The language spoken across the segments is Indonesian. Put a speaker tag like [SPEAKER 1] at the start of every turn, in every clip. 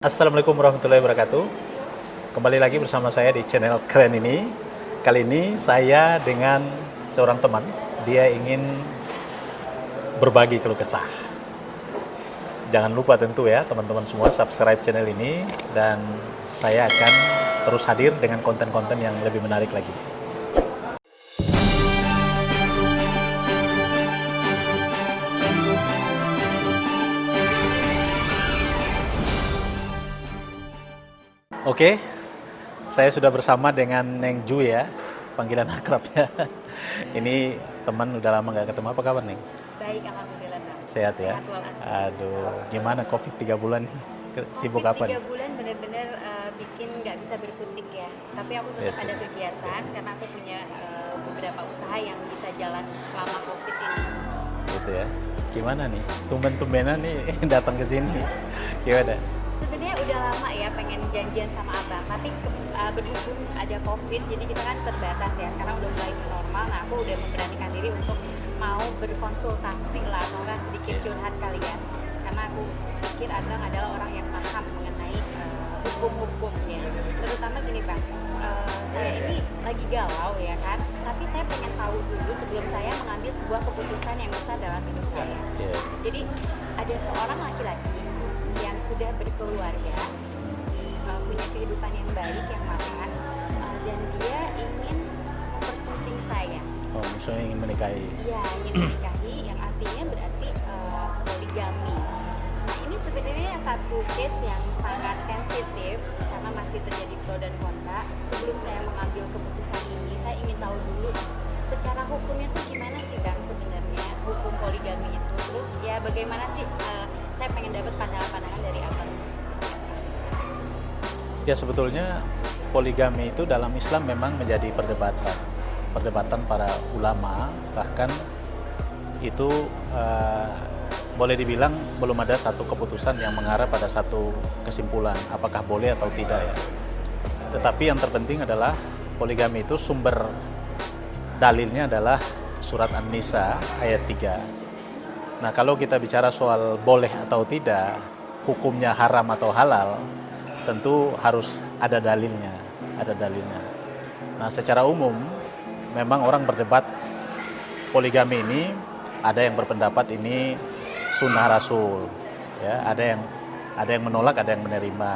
[SPEAKER 1] Assalamualaikum warahmatullahi wabarakatuh. Kembali lagi bersama saya di channel keren ini. Kali ini saya dengan seorang teman. Dia ingin berbagi keluh kesah. Jangan lupa tentu ya teman-teman semua subscribe channel ini. Dan saya akan terus hadir dengan konten-konten yang lebih menarik lagi. Oke, saya sudah bersama dengan Neng Ju ya, panggilan akrabnya. Ini teman udah lama nggak ketemu, apa kabar Neng?
[SPEAKER 2] Baik, alhamdulillah.
[SPEAKER 1] Sehat ya?
[SPEAKER 2] Sehat walafiat.
[SPEAKER 1] Aduh, gimana COVID 3 bulan nih? Sibuk
[SPEAKER 2] COVID
[SPEAKER 1] apa
[SPEAKER 2] 3
[SPEAKER 1] nih?
[SPEAKER 2] bulan benar-benar bikin nggak bisa berkutik ya. Tapi aku tetap
[SPEAKER 1] Iya,
[SPEAKER 2] ada kegiatan karena aku punya beberapa usaha yang bisa jalan selama COVID ini.
[SPEAKER 1] Gitu ya. Gimana nih? Tumben-tumbenan nih datang ke sini. Gimana?
[SPEAKER 2] Sebenarnya udah lama ya pengen janjian sama abang, tapi berhubung ada COVID, jadi kita kan terbatas ya. Sekarang udah mulai normal, nah aku udah memberanikan diri untuk mau berkonsultasi lah, atau kan sedikit curhat kali ya. Karena aku pikir abang adalah orang yang paham mengenai hukum-hukumnya. Terutama gini Pak, saya ini lagi galau ya kan, tapi saya pengen tahu dulu sebelum saya mengambil sebuah keputusan yang besar dalam hidup saya.
[SPEAKER 1] Yeah.
[SPEAKER 2] Jadi ada seorang laki-laki yang sudah berkeluarga, punya kehidupan yang baik, yang mapan, dan dia ingin mempersunting saya.
[SPEAKER 1] Oh, misalnya ingin menikahi.
[SPEAKER 2] Iya, ingin menikahi, yang artinya berarti poligami. Nah, ini sebenarnya satu case yang sangat sensitif karena masih terjadi pro dan kontra. Sebelum saya mengambil keputusan ini, saya ingin tahu dulu secara hukumnya tuh gimana sih Bang sebenarnya hukum poligami itu. Terus ya bagaimana sih, saya pengen dapat pandangan-pandangan dari Abang.
[SPEAKER 1] Ya sebetulnya poligami itu dalam Islam memang menjadi perdebatan para ulama, bahkan itu boleh dibilang belum ada satu keputusan yang mengarah pada satu kesimpulan apakah boleh atau tidak ya. Tetapi yang terpenting adalah poligami itu sumber dalilnya adalah surat An-Nisa ayat 3. Nah, kalau kita bicara soal boleh atau tidak, hukumnya haram atau halal, tentu harus ada dalilnya, Nah, secara umum memang orang berdebat poligami ini, ada yang berpendapat ini sunnah Rasul, ya, ada yang menolak, ada yang menerima.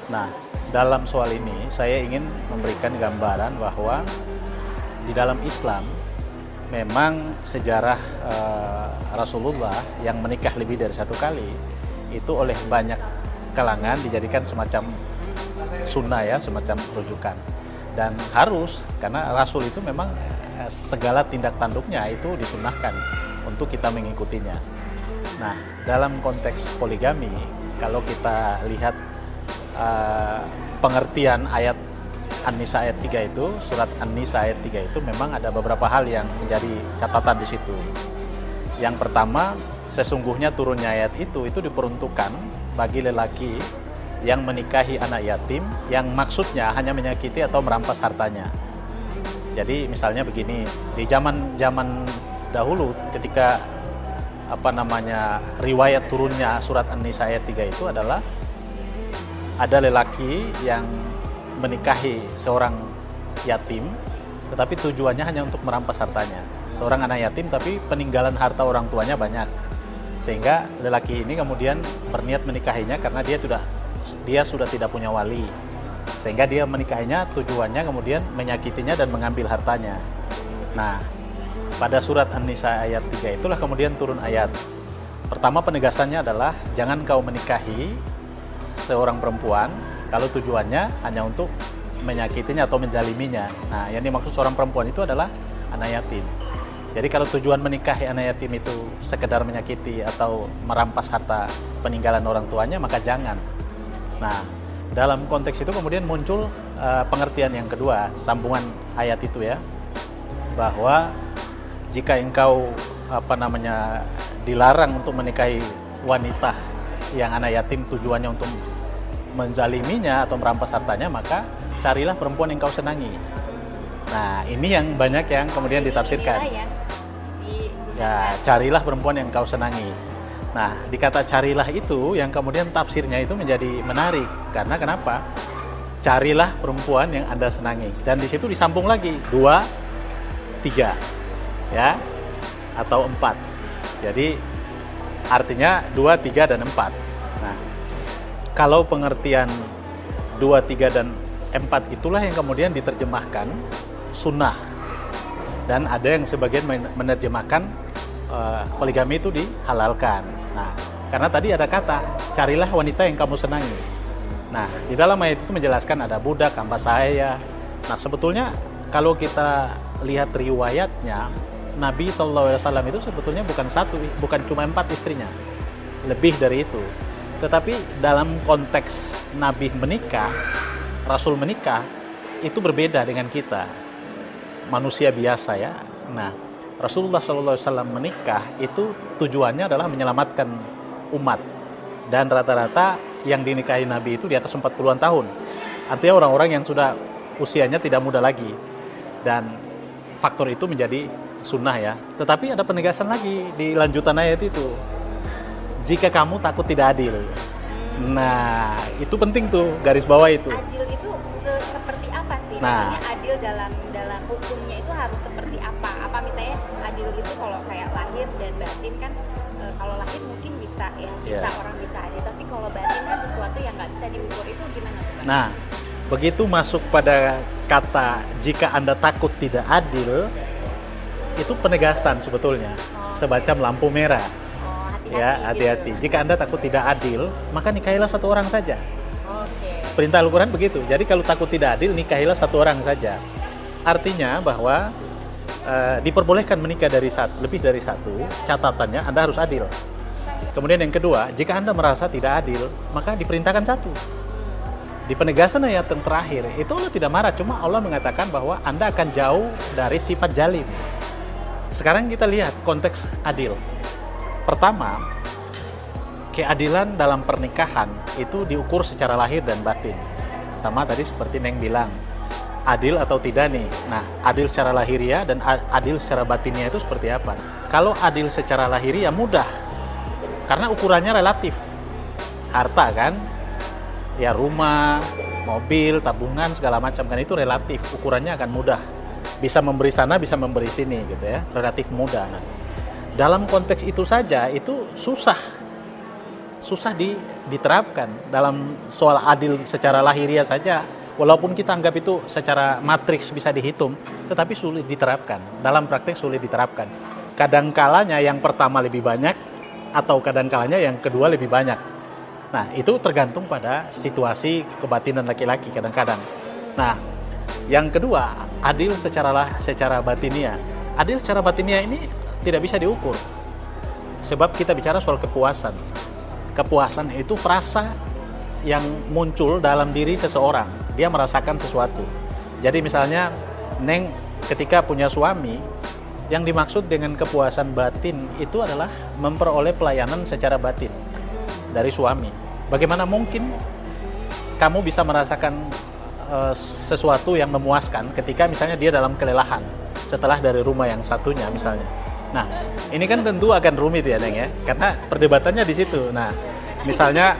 [SPEAKER 1] Nah, dalam soal ini saya ingin memberikan gambaran bahwa di dalam Islam memang sejarah Rasulullah yang menikah lebih dari satu kali itu oleh banyak kalangan dijadikan semacam sunnah ya, semacam rujukan, dan harus, karena Rasul itu memang segala tindak tanduknya itu disunnahkan untuk kita mengikutinya. Nah, dalam konteks poligami, kalau kita lihat pengertian ayat An-Nisa ayat 3 itu, surat An-Nisa ayat 3 itu memang ada beberapa hal yang menjadi catatan di situ. Yang pertama, sesungguhnya turunnya ayat itu diperuntukkan bagi lelaki yang menikahi anak yatim yang maksudnya hanya menyakiti atau merampas hartanya. Jadi misalnya begini, di zaman dahulu ketika riwayat turunnya surat An-Nisa ayat 3 itu adalah ada lelaki yang menikahi seorang yatim, tetapi tujuannya hanya untuk merampas hartanya. Seorang anak yatim tapi peninggalan harta orang tuanya banyak, sehingga lelaki ini kemudian berniat menikahinya karena dia sudah tidak punya wali, sehingga dia menikahinya tujuannya kemudian menyakitinya dan mengambil hartanya. Nah, pada surat An-Nisa ayat 3 itulah kemudian turun ayat. Pertama penegasannya adalah jangan kau menikahi seorang perempuan kalau tujuannya hanya untuk menyakitinya atau menjaliminya. Nah, yang dimaksud seorang perempuan itu adalah anak yatim. Jadi kalau tujuan menikahi anak yatim itu sekedar menyakiti atau merampas harta peninggalan orang tuanya, maka jangan. Nah, dalam konteks itu kemudian muncul pengertian yang kedua, sambungan ayat itu ya, bahwa jika engkau dilarang untuk menikahi wanita yang anak yatim tujuannya untuk menzaliminya atau merampas hartanya, maka carilah perempuan yang kau senangi. Nah, ini yang banyak yang kemudian ditafsirkan. Ya, carilah perempuan yang kau senangi. Nah, di kata carilah itu yang kemudian tafsirnya itu menjadi menarik. Karena kenapa? Carilah perempuan yang Anda senangi. Dan di situ disambung lagi 2, 3, ya, atau 4. Jadi artinya 2, 3, dan 4. Nah, kalau pengertian 2, 3, dan 4 itulah yang kemudian diterjemahkan sunnah. Dan ada yang sebagian menerjemahkan poligami itu dihalalkan. Nah, karena tadi ada kata, carilah wanita yang kamu senangi. Nah, di dalam ayat itu menjelaskan ada budak, hamba sahaya. Nah, sebetulnya kalau kita lihat riwayatnya, Nabi SAW itu sebetulnya bukan cuma 4 istrinya, lebih dari itu. Tetapi dalam konteks Nabi menikah, Rasul menikah, itu berbeda dengan kita, manusia biasa ya. Nah, Rasulullah SAW menikah itu tujuannya adalah menyelamatkan umat. Dan rata-rata yang dinikahi Nabi itu di atas 40-an tahun. Artinya orang-orang yang sudah usianya tidak muda lagi. Dan faktor itu menjadi sunnah ya. Tetapi ada penegasan lagi di lanjutan ayat itu. Jika kamu takut tidak adil. Nah, itu penting tuh, garis bawah itu.
[SPEAKER 2] Adil itu seperti apa sih?
[SPEAKER 1] Nah,
[SPEAKER 2] maksudnya adil dalam hukumnya itu harus seperti apa? Apa misalnya adil itu kalau kayak lahir dan batin kan, kalau lahir mungkin bisa ya, bisa orang bisa adil, tapi kalau batin kan sesuatu yang nggak bisa diukur, itu gimana tuh, Pak?
[SPEAKER 1] Nah, begitu masuk pada kata jika Anda takut tidak adil, itu penegasan sebetulnya, semacam lampu merah.
[SPEAKER 2] Hati-hati
[SPEAKER 1] Ya, hati-hati.
[SPEAKER 2] gitu.
[SPEAKER 1] Jika Anda takut tidak adil, maka nikahilah satu orang saja.
[SPEAKER 2] Oke.
[SPEAKER 1] Perintah Al-Quran begitu. Jadi kalau takut tidak adil, nikahilah satu orang saja. Artinya bahwa diperbolehkan menikah lebih dari satu. Catatannya Anda harus adil. Kemudian yang kedua, jika Anda merasa tidak adil, maka diperintahkan satu. Di penegasan ayat yang terakhir, itu Allah tidak marah, cuma Allah mengatakan bahwa Anda akan jauh dari sifat zalim. Sekarang kita lihat konteks adil. Pertama, keadilan dalam pernikahan itu diukur secara lahir dan batin. Sama tadi seperti Neng bilang, adil atau tidak nih. Nah, adil secara lahiriah dan adil secara batinnya itu seperti apa? Kalau adil secara lahiriah mudah, karena ukurannya relatif. Harta kan, ya rumah, mobil, tabungan, segala macam kan itu relatif. Ukurannya akan mudah. Bisa memberi sana, bisa memberi sini gitu ya, relatif mudah. Nah, dalam konteks itu saja itu susah diterapkan dalam soal adil secara lahiriah saja. Walaupun kita anggap itu secara matriks bisa dihitung, tetapi sulit diterapkan. Dalam praktek sulit diterapkan. Kadangkalanya yang pertama lebih banyak, atau kadangkalanya yang kedua lebih banyak. Nah, itu tergantung pada situasi kebatinan laki-laki kadang-kadang. Nah, yang kedua, adil secara batiniah. Adil secara batiniah ini tidak bisa diukur. Sebab kita bicara soal kepuasan. Kepuasan itu frasa yang muncul dalam diri seseorang. Dia merasakan sesuatu. Jadi misalnya Neng ketika punya suami, yang dimaksud dengan kepuasan batin itu adalah memperoleh pelayanan secara batin dari suami. Bagaimana mungkin kamu bisa merasakan sesuatu yang memuaskan ketika misalnya dia dalam kelelahan setelah dari rumah yang satunya misalnya. Nah, ini kan tentu akan rumit ya Neng ya, karena perdebatannya di situ. Nah, misalnya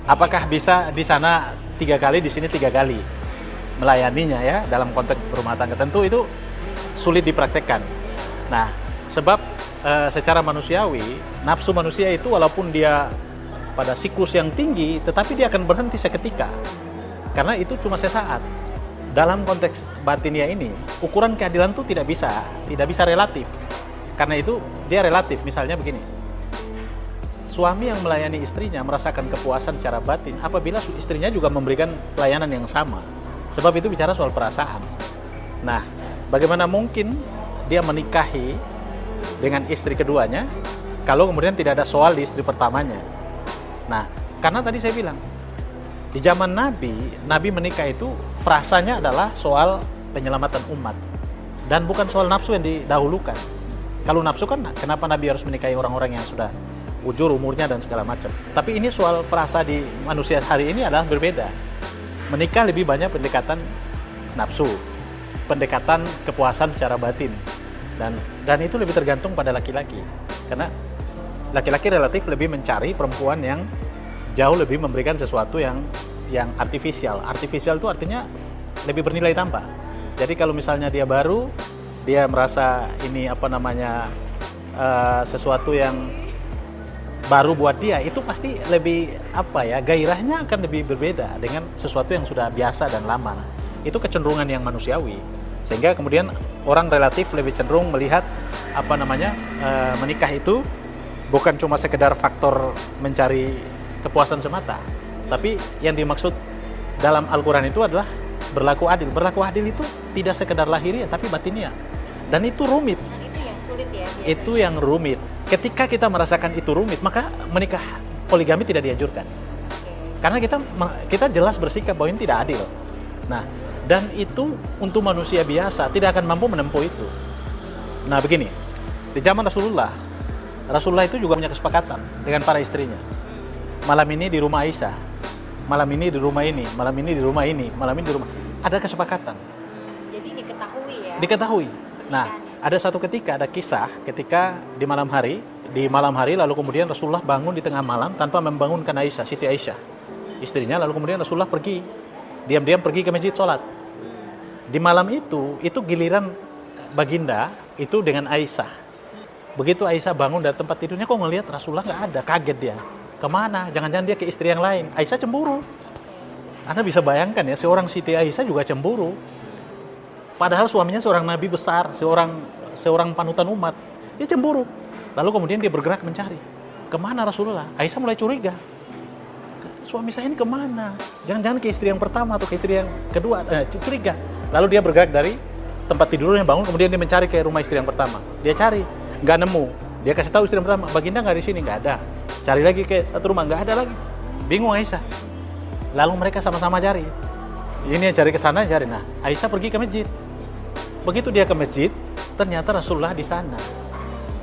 [SPEAKER 1] apakah bisa di sana 3 kali, di sini 3 kali melayaninya ya dalam konteks rumah tangga, tentu itu sulit dipraktekkan. Nah, sebab secara manusiawi, nafsu manusia itu walaupun dia pada siklus yang tinggi, tetapi dia akan berhenti seketika. Karena itu cuma sesaat. Dalam konteks batinia ini, ukuran keadilan itu tidak bisa relatif. Karena itu dia relatif. Misalnya begini, suami yang melayani istrinya merasakan kepuasan secara batin apabila istrinya juga memberikan pelayanan yang sama. Sebab itu bicara soal perasaan. Nah, bagaimana mungkin dia menikahi dengan istri keduanya kalau kemudian tidak ada soal di istri pertamanya? Nah, karena tadi saya bilang, di zaman Nabi menikah itu frasanya adalah soal penyelamatan umat. Dan bukan soal nafsu yang didahulukan. Kalau nafsu kan kenapa Nabi harus menikahi orang-orang yang sudah ujur umurnya dan segala macam. Tapi ini soal frasa di manusia hari ini adalah berbeda. Menikah lebih banyak pendekatan nafsu, pendekatan kepuasan secara batin, dan itu lebih tergantung pada laki-laki. Karena Laki-laki relatif lebih mencari perempuan yang jauh lebih memberikan sesuatu yang artifisial. Artifisial itu artinya lebih bernilai tambah. Jadi kalau misalnya dia baru, dia merasa ini sesuatu yang baru buat dia, itu pasti lebih gairahnya akan lebih berbeda dengan sesuatu yang sudah biasa dan lama. Itu kecenderungan yang manusiawi. Sehingga kemudian orang relatif lebih cenderung melihat menikah itu bukan cuma sekedar faktor mencari kepuasan semata, tapi yang dimaksud dalam Al-Quran itu adalah berlaku adil. Berlaku adil itu tidak sekedar lahiriah tapi batiniah, dan itu rumit.
[SPEAKER 2] Dan itu yang sulit ya biasanya.
[SPEAKER 1] Itu yang rumit. Ketika kita merasakan itu rumit, maka menikah poligami tidak dianjurkan. Karena kita jelas bersikap bahwa ini tidak adil. Nah, dan itu untuk manusia biasa tidak akan mampu menempuh itu. Nah begini, di zaman Rasulullah itu juga punya kesepakatan dengan para istrinya. Malam ini di rumah Aisyah, malam ini di rumah ini, malam ini di rumah ini, malam ini di rumah. Ada kesepakatan.
[SPEAKER 2] Jadi diketahui ya.
[SPEAKER 1] Diketahui. Nah, ada satu ketika, ada kisah ketika di malam hari lalu kemudian Rasulullah bangun di tengah malam tanpa membangunkan Aisyah, Siti Aisyah, istrinya. Lalu kemudian Rasulullah pergi, diam-diam pergi ke masjid sholat. Di malam itu giliran baginda itu dengan Aisyah. Begitu Aisyah bangun dari tempat tidurnya, kok ngelihat Rasulullah nggak ada, kaget dia. Kemana? Jangan-jangan dia ke istri yang lain. Aisyah cemburu. Anda bisa bayangkan ya, seorang Siti Aisyah juga cemburu. Padahal suaminya seorang nabi besar, seorang panutan umat. Dia cemburu. Lalu kemudian dia bergerak mencari. Kemana Rasulullah? Aisyah mulai curiga. Suami saya ini kemana? Jangan-jangan ke istri yang pertama atau ke istri yang kedua. Curiga. Lalu dia bergerak dari tempat tidurnya, bangun, kemudian dia mencari ke rumah istri yang pertama. Dia cari, nggak nemu. Dia kasih tahu istri yang pertama, baginda nggak di sini, nggak ada. Cari lagi ke satu rumah, nggak ada lagi. Bingung Aisyah. Lalu mereka sama-sama cari. Ini cari ke sana, cari. Nah, Aisyah pergi ke masjid. Begitu dia ke masjid, ternyata Rasulullah di sana.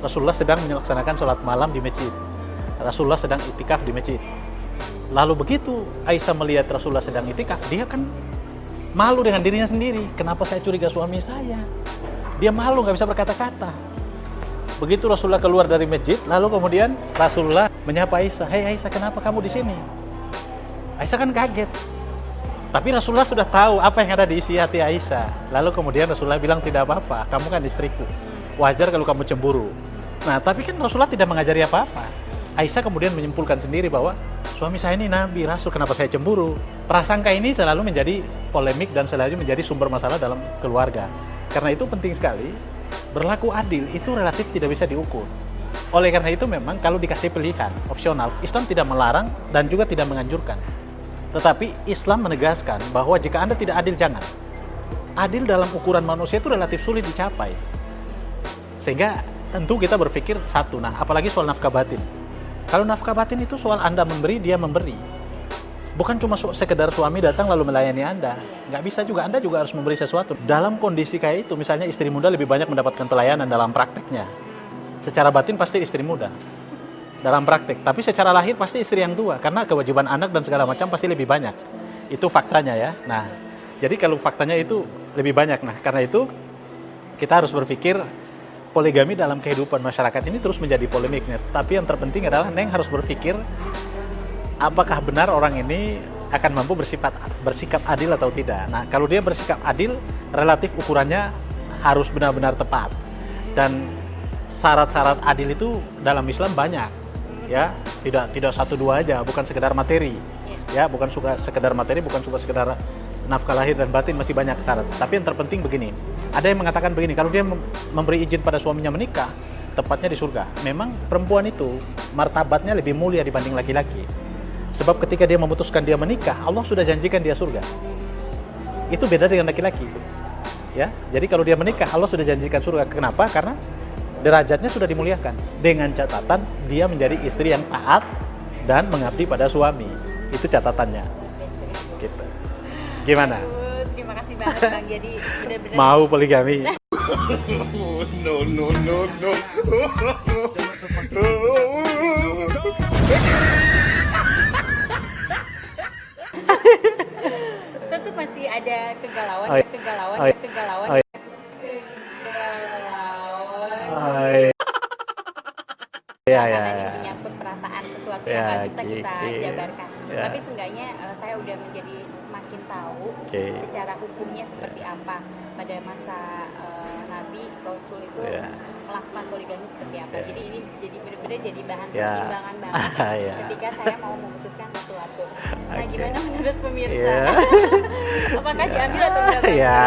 [SPEAKER 1] Rasulullah sedang melaksanakan sholat malam di masjid. Rasulullah sedang itikaf di masjid. Lalu begitu Aisyah melihat Rasulullah sedang itikaf, dia kan malu dengan dirinya sendiri. Kenapa saya curiga suami saya? Dia malu, nggak bisa berkata-kata. Begitu Rasulullah keluar dari masjid, lalu kemudian Rasulullah menyapa Aisyah, "Hei Aisyah, kenapa kamu di sini?" Aisyah kan kaget. Tapi Rasulullah sudah tahu apa yang ada di isi hati Aisyah. Lalu kemudian Rasulullah bilang, "Tidak apa-apa, kamu kan istriku. Wajar kalau kamu cemburu." Nah, tapi kan Rasulullah tidak mengajari apa-apa. Aisyah kemudian menyimpulkan sendiri bahwa suami saya ini nabi, rasul, kenapa saya cemburu? Prasangka ini selalu menjadi polemik dan selalu menjadi sumber masalah dalam keluarga. Karena itu penting sekali, berlaku adil itu relatif tidak bisa diukur. Oleh karena itu memang kalau dikasih pilihan opsional, Islam tidak melarang dan juga tidak menganjurkan. Tetapi Islam menegaskan bahwa jika Anda tidak adil, jangan. Adil dalam ukuran manusia itu relatif sulit dicapai. Sehingga tentu kita berpikir satu, nah apalagi soal nafkah batin. Kalau nafkah batin itu soal Anda memberi, dia memberi. Bukan cuma sekedar suami datang lalu melayani Anda. Nggak bisa juga, Anda juga harus memberi sesuatu. Dalam kondisi kayak itu, misalnya istri muda lebih banyak mendapatkan pelayanan dalam prakteknya. Secara batin pasti istri muda dalam praktek, tapi secara lahir pasti istri yang tua, karena kewajiban anak dan segala macam pasti lebih banyak. Itu faktanya ya. Nah, jadi kalau faktanya itu lebih banyak, nah karena itu kita harus berpikir poligami dalam kehidupan masyarakat ini terus menjadi polemiknya. Tapi yang terpenting adalah Neng harus berpikir apakah benar orang ini akan mampu bersikap adil atau tidak. Nah, kalau dia bersikap adil, relatif ukurannya harus benar-benar tepat. Dan syarat-syarat adil itu dalam Islam banyak, ya, tidak satu dua aja, bukan sekedar materi, ya, bukan sekedar materi, bukan cuma sekedar nafkah lahir dan batin, masih banyak syarat. Tapi yang terpenting begini, ada yang mengatakan begini, kalau dia memberi izin pada suaminya menikah, tepatnya di surga. Memang perempuan itu martabatnya lebih mulia dibanding laki-laki, sebab ketika dia memutuskan dia menikah, Allah sudah janjikan dia surga. Itu beda dengan laki-laki, ya. Jadi kalau dia menikah, Allah sudah janjikan surga. Kenapa? Karena derajatnya sudah dimuliakan, dengan catatan dia menjadi istri yang taat dan mengabdi pada suami. Itu catatannya. Gitu. Gimana?
[SPEAKER 2] Terima kasih banget Bang. Jadi benar-benar
[SPEAKER 1] Mau poligami?
[SPEAKER 3] No.
[SPEAKER 2] tentu masih ada kegalauan,
[SPEAKER 1] Oh, iya.
[SPEAKER 2] kegalauan,
[SPEAKER 1] Oh, iya.
[SPEAKER 2] kegalauan,
[SPEAKER 1] Oh, iya.
[SPEAKER 2] kegalauan.
[SPEAKER 1] Iya.
[SPEAKER 2] Karena intinya yang
[SPEAKER 1] Ya,
[SPEAKER 2] nggak bisa kita
[SPEAKER 1] oke.
[SPEAKER 2] jabarkan.
[SPEAKER 1] Ya.
[SPEAKER 2] Tapi seenggaknya saya udah menjadi semakin tahu
[SPEAKER 1] Oke.
[SPEAKER 2] secara hukumnya seperti apa pada masa Nabi Rasul itu
[SPEAKER 1] Ya.
[SPEAKER 2] melakukan poligami seperti apa.
[SPEAKER 1] Ya.
[SPEAKER 2] Jadi ini jadi benar-benar jadi bahan
[SPEAKER 1] Ya.
[SPEAKER 2] pertimbangan banget
[SPEAKER 1] Ya.
[SPEAKER 2] ketika saya mau memutuskan sesuatu. Nah,
[SPEAKER 1] Oke.
[SPEAKER 2] gimana menurut pemirsa?
[SPEAKER 1] Ya.
[SPEAKER 2] Apakah diambil atau enggak? Bang?
[SPEAKER 1] Ya,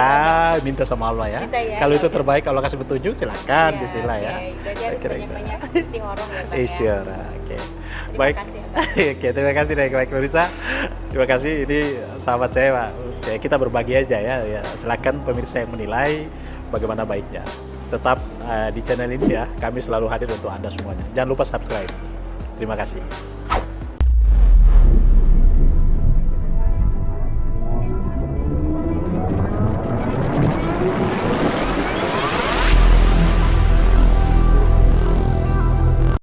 [SPEAKER 1] minta sama Allah ya.
[SPEAKER 2] Minta ya,
[SPEAKER 1] Kalau itu
[SPEAKER 2] oke.
[SPEAKER 1] terbaik, kalau kasih petunjuk silakan,
[SPEAKER 2] Ya,
[SPEAKER 1] bismillah ya.
[SPEAKER 2] oke. Berarti harus
[SPEAKER 1] Kira-kira.
[SPEAKER 2] banyak-banyak istihoroh ya, Bang, ya.
[SPEAKER 1] Istiara, oke.
[SPEAKER 2] Terima
[SPEAKER 1] Baik.
[SPEAKER 2] kasih, Bang.
[SPEAKER 1] Oke, terima kasih baik pemirsa. Terima kasih, ini sahabat saya Pak. Oke, kita berbagi aja ya. Silakan pemirsa yang menilai bagaimana baiknya. Tetap di channel ini ya, kami selalu hadir untuk Anda semuanya. Jangan lupa subscribe. Terima kasih.